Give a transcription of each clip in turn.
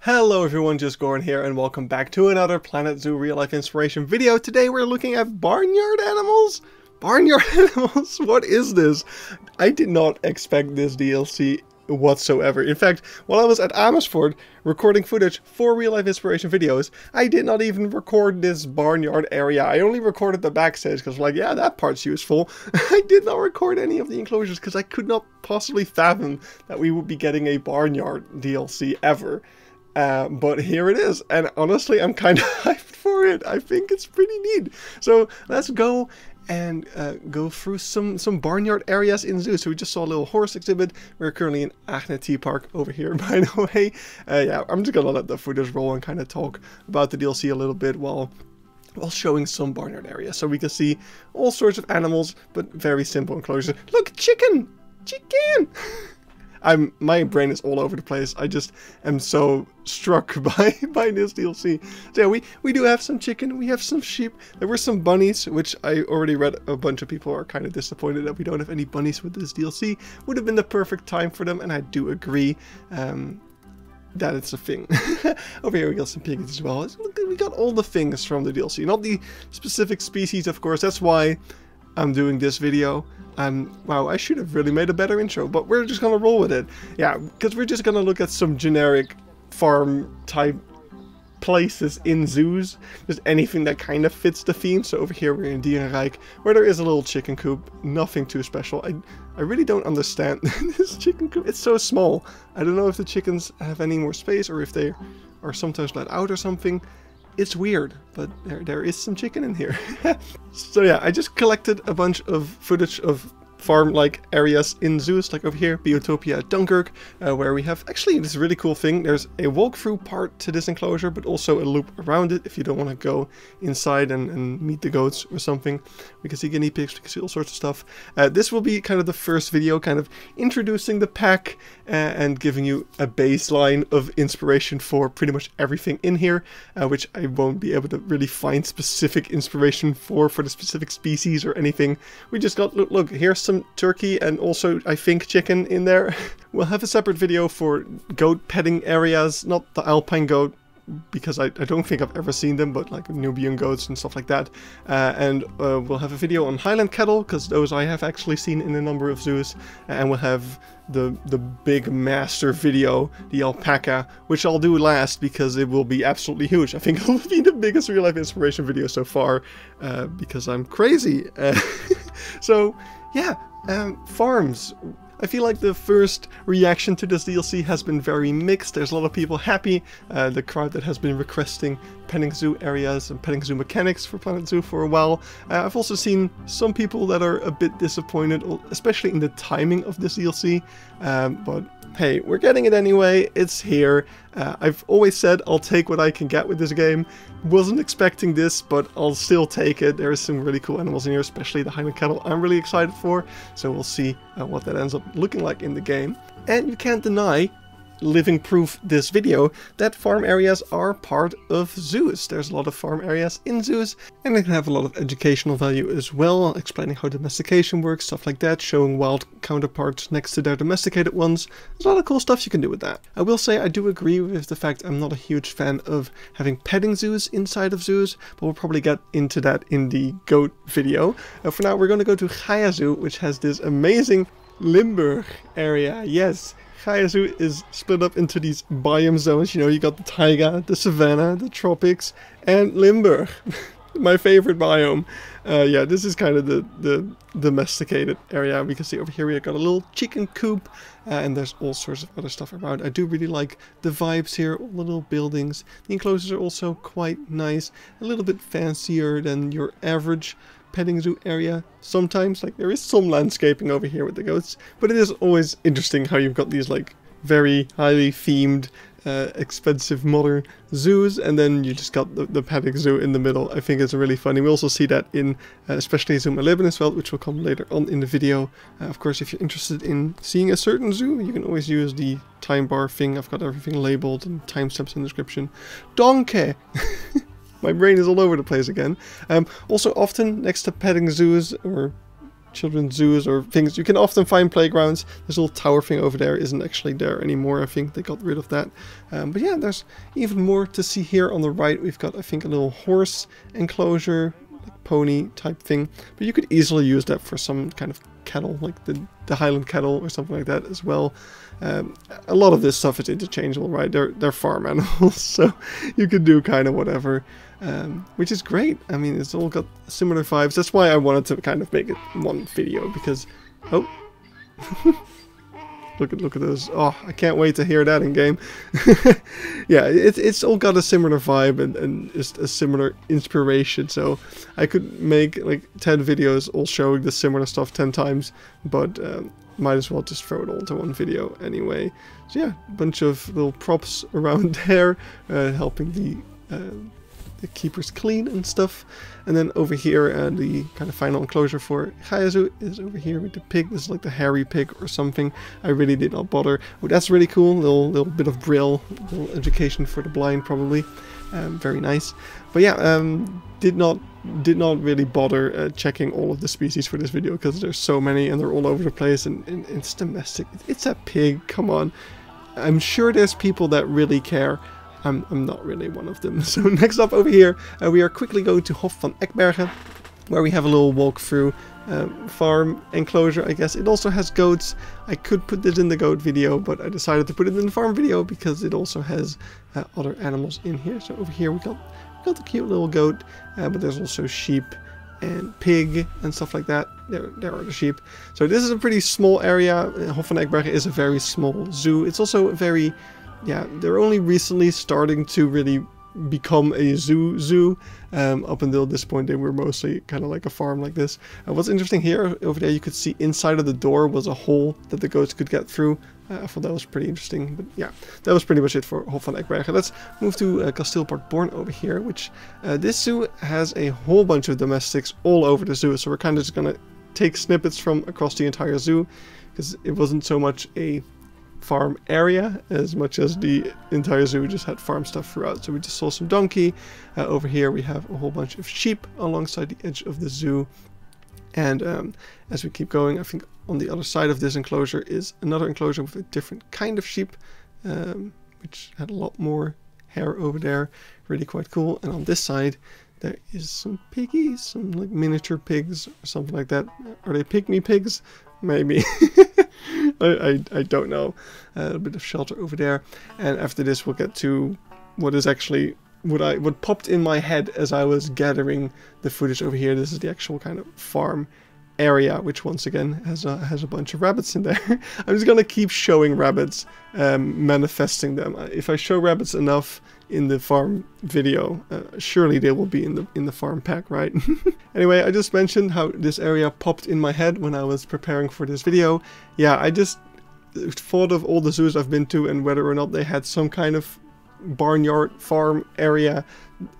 Hello everyone, just Goran here and welcome back to another Planet Zoo real life inspiration video. Today we're looking at barnyard animals. Barnyard animals? What is this? I did not expect this DLC whatsoever. In fact, while I was at Amersfoort recording footage for real life inspiration videos, I did not even record this barnyard area. I only recorded the backstage because like, yeah, that part's useful. I did not record any of the enclosures because I could not possibly fathom that we would be getting a barnyard DLC ever. But here it is, and honestly I'm kind of hyped for it. I think it's pretty neat. So let's go and go through some barnyard areas in zoo. So we just saw a little horse exhibit. We're currently in Aachener Tierpark over here, by the way. Yeah, I'm just gonna let the footage roll and kind of talk about the DLC a little bit while showing some barnyard areas. So we can see all sorts of animals, but very simple enclosures. Look, chicken! Chicken! My brain is all over the place. I just am so struck by this DLC. So yeah, we do have some chicken, we have some sheep, there were some bunnies, which I already read a bunch of people are kind of disappointed that we don't have any bunnies with this DLC. Would have been the perfect time for them, and I do agree that it's a thing. Over here we got some piggies as well. Look, we got all the things from the DLC, not the specific species, of course. That's why I'm doing this video. Wow, I should have really made a better intro, but we're just gonna roll with it. Yeah, because we're just gonna look at some generic farm type places in zoos. Just anything that kind of fits the theme. So over here we're in Dierenrijk, where there is a little chicken coop. Nothing too special. I really don't understand this chicken coop. It's so small. I don't know if the chickens have any more space or if they are sometimes let out or something. It's weird, but there is some chicken in here. So yeah, I just collected a bunch of footage of farm-like areas in zoos, like over here, Biotopia Dunkerque, where we have actually this really cool thing. There's a walkthrough part to this enclosure, but also a loop around it if you don't want to go inside and meet the goats or something. We can see guinea pigs, we can see all sorts of stuff. This will be kind of the first video, kind of introducing the pack and giving you a baseline of inspiration for pretty much everything in here, which I won't be able to really find specific inspiration for the specific species or anything. We just got, look, here's some turkey and also I think chicken in there. We'll have a separate video for goat petting areas, not the alpine goat, because I don't think I've ever seen them, but like Nubian goats and stuff like that. And we'll have a video on Highland cattle, because those I have actually seen in a number of zoos. And we'll have the big master video, the alpaca, which I'll do last because it will be absolutely huge. I think it will be the biggest real life inspiration video so far, because I'm crazy. So yeah, farms. I feel like the first reaction to this DLC has been very mixed. There's a lot of people happy. The crowd that has been requesting petting zoo areas and petting zoo mechanics for Planet Zoo for a while. I've also seen some people that are a bit disappointed, especially in the timing of this DLC. But hey, we're getting it anyway. It's here. I've always said I'll take what I can get with this game. Wasn't expecting this, but I'll still take it. There are some really cool animals in here, especially the Highland cattle I'm really excited for. So we'll see what that ends up looking like in the game. And you can't deny, living proof this video, that farm areas are part of zoos. There's a lot of farm areas in zoos, and they can have a lot of educational value as well, explaining how domestication works, stuff like that, showing wild counterparts next to their domesticated ones. There's a lot of cool stuff you can do with that. I will say I do agree with the fact I'm not a huge fan of having petting zoos inside of zoos, but we'll probably get into that in the goat video. For now, we're going to go to GaiaZoo, which has this amazing Limburg area. Yes, GaiaZoo is split up into these biome zones. You know, you got the taiga, the savanna, the tropics, and Limburg. My favorite biome. Yeah, this is kind of the domesticated area. We can see over here we got a little chicken coop, and there's all sorts of other stuff around. I do really like the vibes here, all the little buildings. The enclosures are also quite nice, a little bit fancier than your average petting zoo area sometimes. Like, there is some landscaping over here with the goats, but it is always interesting how you've got these like very highly themed expensive modern zoos, and then you just got the petting zoo in the middle. I think it's really funny. We also see that in especially Zoom Erlebniswelt, which will come later on in the video. Of course, if you're interested in seeing a certain zoo, you can always use the time bar thing. I've got everything labeled and timestamps in the description. Donkey! My brain is all over the place again. Also, often next to petting zoos or children's zoos or things. You can often find playgrounds. This little tower thing over there isn't actually there anymore. I think they got rid of that. But yeah, there's even more to see here on the right. We've got, I think, a little horse enclosure, like pony type thing. But you could easily use that for some kind of cattle, like the Highland cattle or something like that as well. A lot of this stuff is interchangeable, right? They're farm animals, so you can do kind of whatever, which is great. I mean, it's all got similar vibes. That's why I wanted to kind of make it one video, because oh look at those. Oh, I can't wait to hear that in game. Yeah, it's all got a similar vibe and just a similar inspiration, so I could make like 10 videos all showing the similar stuff 10 times, but might as well just throw it all into one video anyway. So yeah, a bunch of little props around there, helping the keepers clean and stuff. And then over here, the kind of final enclosure for GaiaZoo is over here with the pig. This is like the hairy pig or something. I really did not bother. Oh, that's really cool. Little bit of braille, little education for the blind probably. Very nice. But yeah, did not really bother checking all of the species for this video, because there's so many and they're all over the place, and it's domestic. It's a pig, come on. I'm sure there's people that really care. I'm not really one of them. So next up over here, we are quickly going to Hof van Eckberge, where we have a little walkthrough farm enclosure, I guess. It also has goats. I could put this in the goat video, but I decided to put it in the farm video because it also has other animals in here. So over here we got the cute little goat, but there's also sheep and pig and stuff like that. There are the sheep. So this is a pretty small area. Hof van Eckberge is a very small zoo. It's also a very, yeah, they're only recently starting to really become a zoo. Up until this point they were mostly kind of like a farm like this. What's interesting here, over there you could see inside of the door was a hole that the goats could get through. I thought that was pretty interesting. But yeah, that was pretty much it for Hof van Eckberge. Let's move to Kasteelpark Born over here, which this zoo has a whole bunch of domestics all over the zoo. So we're kind of just gonna take snippets from across the entire zoo, because it wasn't so much a farm area as much as the entire zoo just had farm stuff throughout. So we just saw some donkey. Over here we have a whole bunch of sheep alongside the edge of the zoo. And as we keep going, I think on the other side of this enclosure is another enclosure with a different kind of sheep, which had a lot more hair over there. Really quite cool. And on this side there is some piggies, some like miniature pigs or something like that. Are they pygmy pigs? Maybe. I don't know. A bit of shelter over there, and after this we'll get to what is actually what popped in my head as I was gathering the footage over here. This is the actual kind of farm area, which once again has a bunch of rabbits in there. I'm just gonna keep showing rabbits, manifesting them. If I show rabbits enough in the farm video, surely they will be in the farm pack, right? Anyway, I just mentioned how this area popped in my head when I was preparing for this video. Yeah, I just thought of all the zoos I've been to and whether or not they had some kind of barnyard farm area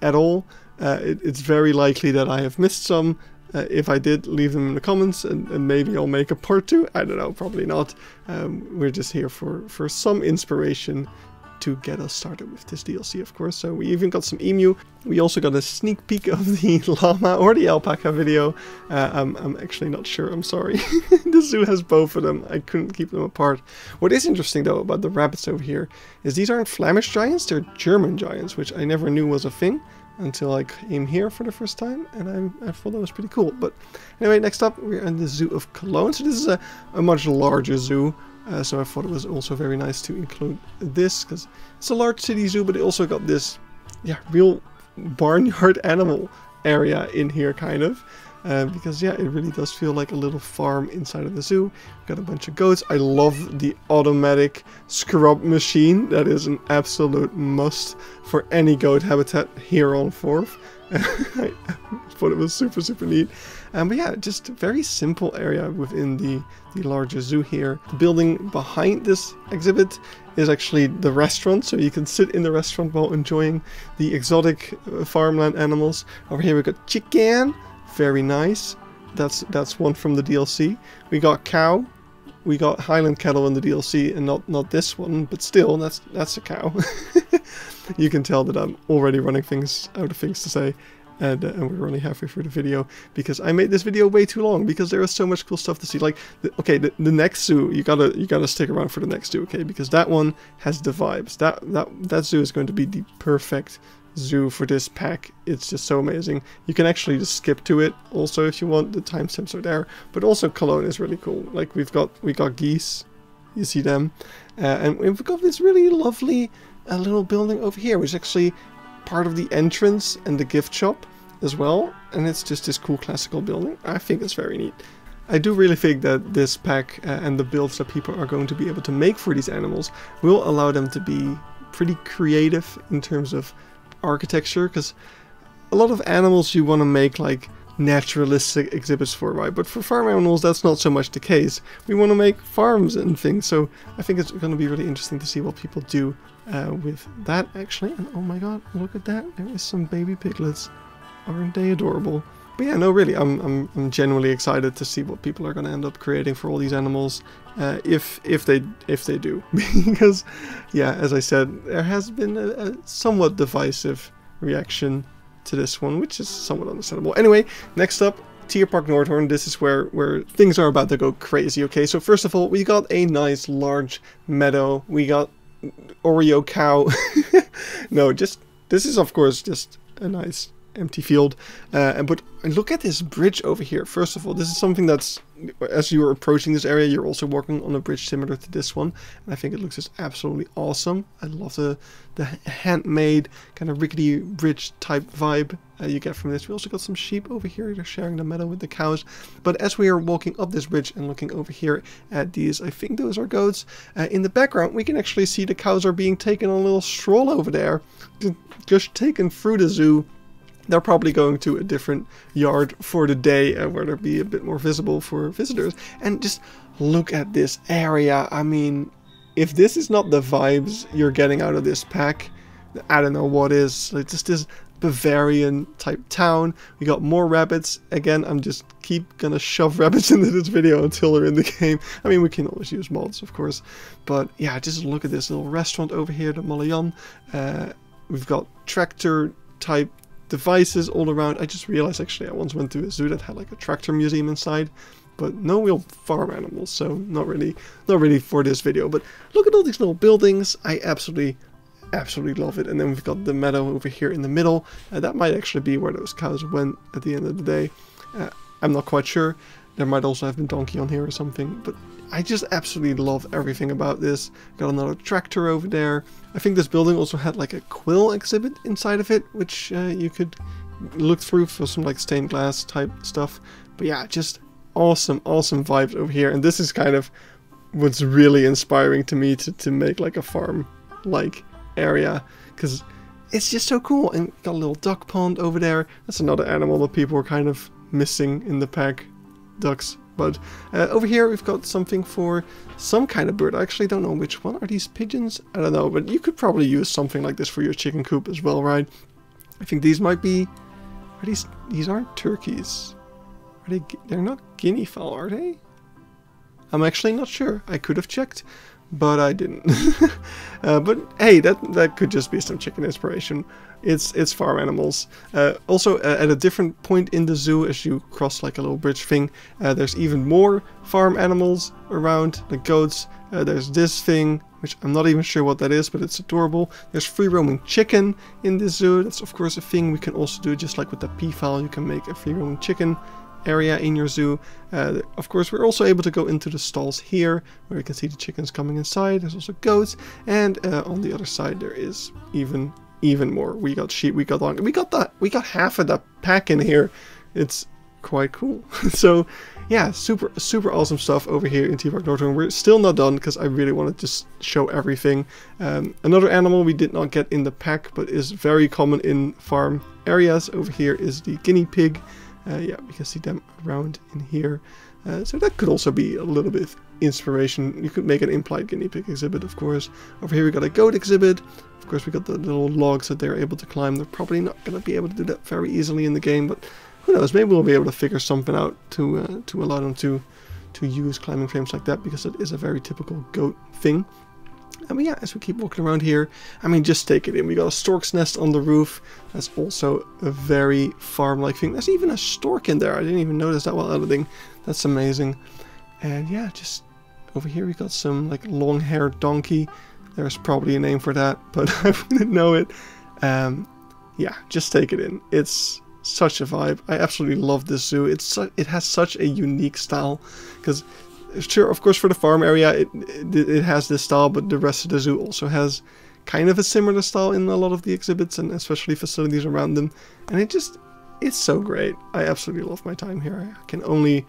at all. It's very likely that I have missed some. If I did, leave them in the comments, and maybe I'll make a part 2. I don't know, probably not. We're just here for some inspiration to get us started with this DLC, of course. So we even got some emu. We also got a sneak peek of the llama or the alpaca video. I'm actually not sure, I'm sorry. The zoo has both of them. I couldn't keep them apart. What is interesting though about the rabbits over here is these aren't Flemish giants, they're German giants, which I never knew was a thing until I came here for the first time, and I thought that was pretty cool. But anyway, next up we're in the Zoo of Cologne. So this is a much larger zoo. So I thought it was also very nice to include this, because it's a large city zoo, but it also got this, yeah, real barnyard animal area in here, kind of. Because yeah, it really does feel like a little farm inside of the zoo. We've got a bunch of goats. I love the automatic scrub machine. That is an absolute must for any goat habitat here on Forth. I thought it was super neat. But yeah, just a very simple area within the larger zoo here. The building behind this exhibit is actually the restaurant, so you can sit in the restaurant while enjoying the exotic farmland animals. Over here we got chicken, very nice. That's one from the DLC. We got cow. We got Highland cattle in the DLC, and not this one, but still, that's a cow. You can tell that I'm already running out of things to say. and we're only halfway through the video because I made this video way too long because there is so much cool stuff to see. Like, the next zoo, you gotta stick around for the next zoo, okay? Because that one has the vibes. That zoo is going to be the perfect zoo for this pack. It's just so amazing. You can actually just skip to it also if you want. The timestamps are there, but also Cologne is really cool. Like, we got geese, you see them, and we've got this really lovely little building over here, which is actually part of the entrance and the gift shop as well, and it's just this cool classical building. I think it's very neat. I do really think that this pack and the builds that people are going to be able to make for these animals will allow them to be pretty creative in terms of architecture, because a lot of animals you want to make like naturalistic exhibits for, right? But for farm animals, that's not so much the case. We want to make farms and things, so I think it's going to be really interesting to see what people do with that, actually. And oh my god, look at that! There is some baby piglets. Aren't they adorable? But yeah, no, really, I'm genuinely excited to see what people are going to end up creating for all these animals, if they do, because yeah, as I said, there has been a somewhat divisive reaction to this one, which is somewhat understandable. Anyway, next up, Tierpark Nordhorn. This is where things are about to go crazy. Okay, so first of all, we got a nice large meadow. We got Oreo cow. No, this is of course just a nice empty field, but look at this bridge over here. First of all, this is something that's, as you're approaching this area, you're also walking on a bridge similar to this one, and I think it looks just absolutely awesome. I love the handmade kind of rickety bridge type vibe you get from this. We also got some sheep over here. They're sharing the meadow with the cows. But as we are walking up this bridge and looking over here at these, I think those are goats, in the background we can actually see the cows are being taken on a little stroll over there, just taken through the zoo. They're probably going to a different yard for the day where they'll be a bit more visible for visitors. And just look at this area. I mean, if this is not the vibes you're getting out of this pack, I don't know what is. Like, just this Bavarian type town. We got more rabbits. Again, I'm just gonna shove rabbits into this video until they're in the game. I mean, we can always use mods, of course. But yeah, just look at this little restaurant over here, the Malayan. We've got tractor type devices all around. I just realized actually I once went to a zoo that had like a tractor museum inside, but no real farm animals, so not really for this video. But look at all these little buildings. I absolutely love it. And then we've got the meadow over here in the middle. That might actually be where those cows went at the end of the day. I'm not quite sure. There might also have been donkey on here or something, but I just absolutely love everything about this. Got another tractor over there. I think this building also had like a quill exhibit inside of it, which you could look through for some like stained glass type stuff. But yeah, just awesome vibes over here. And this is kind of what's really inspiring to me to make like a farm like area, because it's just so cool. And got a little duck pond over there. That's another animal that people were kind of missing in the pack, ducks. But over here we've got something for some kind of bird. I actually don't know which one. Are these pigeons? I don't know, but you could probably use something like this for your chicken coop as well, right? I think these might be... Are these aren't turkeys. Are they? They're not guinea fowl, are they? I'm actually not sure. I could have checked, but I didn't. But hey, that could just be some chicken inspiration. It's farm animals. Also, at a different point in the zoo, as you cross like a little bridge thing, there's even more farm animals around, the goats. There's this thing, which I'm not even sure what that is, but it's adorable. There's free roaming chicken in this zoo. That's of course a thing we can also do, just like with the peafowl. You can make a free roaming chicken area in your zoo. Of course, we're also able to go into the stalls here, where you can see the chickens coming inside. There's also goats, and on the other side there is even more. We got sheep, we got half of the pack in here. It's quite cool. So yeah, super awesome stuff over here in Tierpark Nordhorn. We're still not done because I really want to just show everything. Another animal we did not get in the pack, but is very common in farm areas over here, is the guinea pig. Yeah, we can see them around in here. So that could also be a little bit of inspiration. You could make an implied guinea pig exhibit, of course. Over here we got a goat exhibit. Of course, we got the little logs that they're able to climb. They're probably not going to be able to do that very easily in the game, but who knows? Maybe we'll be able to figure something out to allow them to use climbing frames like that, because it is a very typical goat thing. But yeah, as we keep walking around here, I mean, just take it in. We got a stork's nest on the roof. That's also a very farm-like thing. There's even a stork in there. I didn't even notice that while editing. That's amazing. And yeah, just over here we got some like long-haired donkey. There's probably a name for that, but I wouldn't know it. Yeah, just take it in. It's such a vibe. I absolutely love this zoo. It has such a unique style, because sure, of course, for the farm area it has this style, but the rest of the zoo also has kind of a similar style in a lot of the exhibits and especially facilities around them, and it's so great. I absolutely love my time here. I can only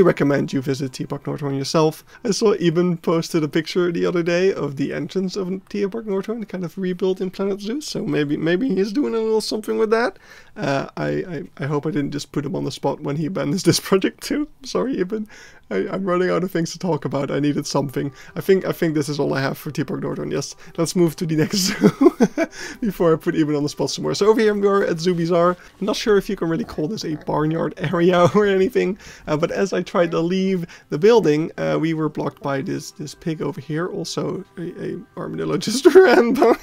recommend you visit Tierpark Nordhorn yourself. I saw Eben posted a picture the other day of the entrance of Tierpark Nordhorn, kind of rebuilt in Planet Zoo, so maybe he's doing a little something with that. I hope I didn't just put him on the spot when he abandons this project too. Sorry, Eben. I'm running out of things to talk about. I needed something. I think this is all I have for Tierpark Nordhorn. Yes, let's move to the next zoo before I put Eben on the spot some more. So over here we are at Zoo Bizar. I'm not sure if you can really call this a barnyard area or anything, but as I tried to leave the building, we were blocked by this pig over here. Also, a armadillo just ran by.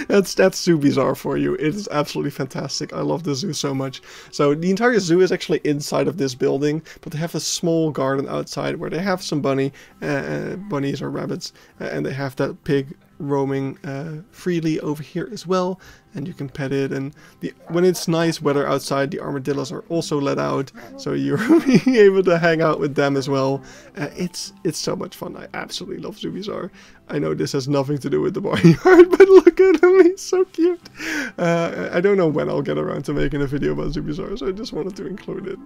That's Zoo Bizar for you. It is absolutely fantastic. I love the zoo so much. So the entire zoo is actually inside of this building, but they have a small garden outside where they have some bunnies or rabbits, and they have that pig roaming freely over here as well, and you can pet it. And when it's nice weather outside, the armadillos are also let out, so you're able to hang out with them as well. It's so much fun. I absolutely love Zoo Bizar. I know this has nothing to do with the barnyard, but look at him, he's so cute. I don't know when I'll get around to making a video about Zoo Bizar, so I just wanted to include it.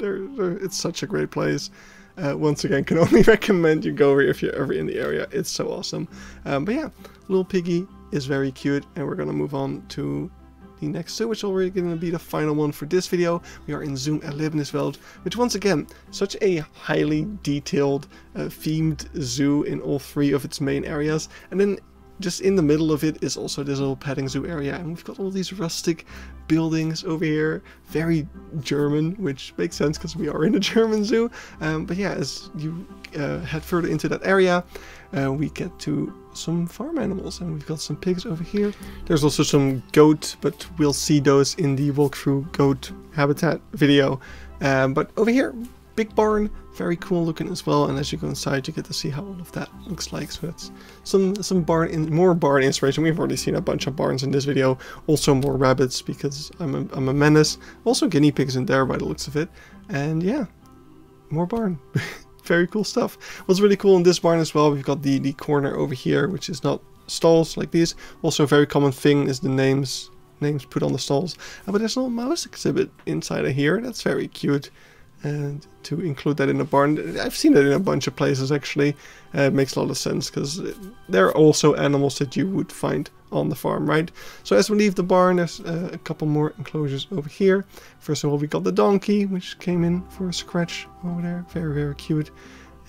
It's such a great place. Once again, can only recommend you go over if you're ever in the area. It's so awesome. But yeah, little piggy is very cute, and we're gonna move on to the next zoo, which is already going to be the final one for this video. We are in Zoo Erlebniswelt, which once again, such a highly detailed, themed zoo in all three of its main areas. And then just in the middle of it is also this little petting zoo area, and we've got all these rustic buildings over here, very German, which makes sense because we are in a German zoo. But yeah, as you head further into that area, we get to some farm animals, and we've got some pigs over here. There's also some goat, but we'll see those in the walkthrough goat habitat video. But over here, big barn, very cool looking as well, and as you go inside you get to see how all of that looks like. So that's some more barn inspiration. We've already seen a bunch of barns in this video. Also more rabbits because I'm a menace. Also guinea pigs in there by the looks of it. And yeah, more barn. Very cool stuff. What's really cool in this barn as well, we've got the corner over here, which is not stalls like these. Also a very common thing is the names put on the stalls. But there's a little mouse exhibit inside of here. That's very cute. And to include that in a barn, I've seen it in a bunch of places actually. It makes a lot of sense because they're also animals that you would find on the farm, right? So as we leave the barn, there's a couple more enclosures over here. First of all, we got the donkey, which came in for a scratch over there. Very, very cute.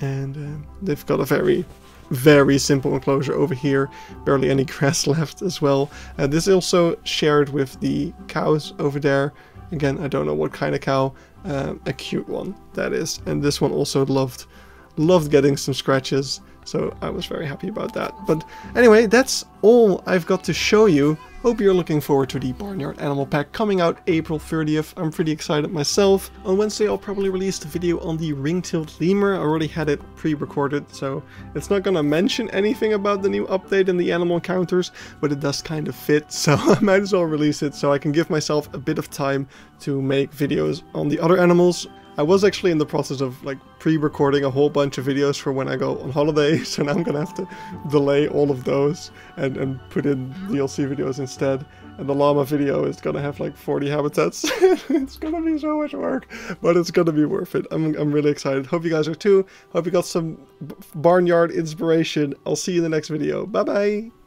And they've got a very, very simple enclosure over here. Barely any grass left as well. This is also shared with the cows over there. Again, I don't know what kind of cow. A cute one, that is. And this one also loved getting some scratches, so I was very happy about that. But anyway, that's all I've got to show you. Hope you're looking forward to the Barnyard Animal Pack coming out April 30th. I'm pretty excited myself. On Wednesday I'll probably release the video on the ring-tailed lemur. I already had it pre-recorded, so it's not gonna mention anything about the new update and the animal encounters, but it does kind of fit, so I might as well release it so I can give myself a bit of time to make videos on the other animals. I was actually in the process of like pre-recording a whole bunch of videos for when I go on holiday, so now I'm gonna have to delay all of those and put in DLC videos instead. And the llama video is gonna have like 40 habitats. It's gonna be so much work, but it's gonna be worth it. I'm really excited. Hope you guys are too. Hope you got some barnyard inspiration. I'll see you in the next video. Bye bye!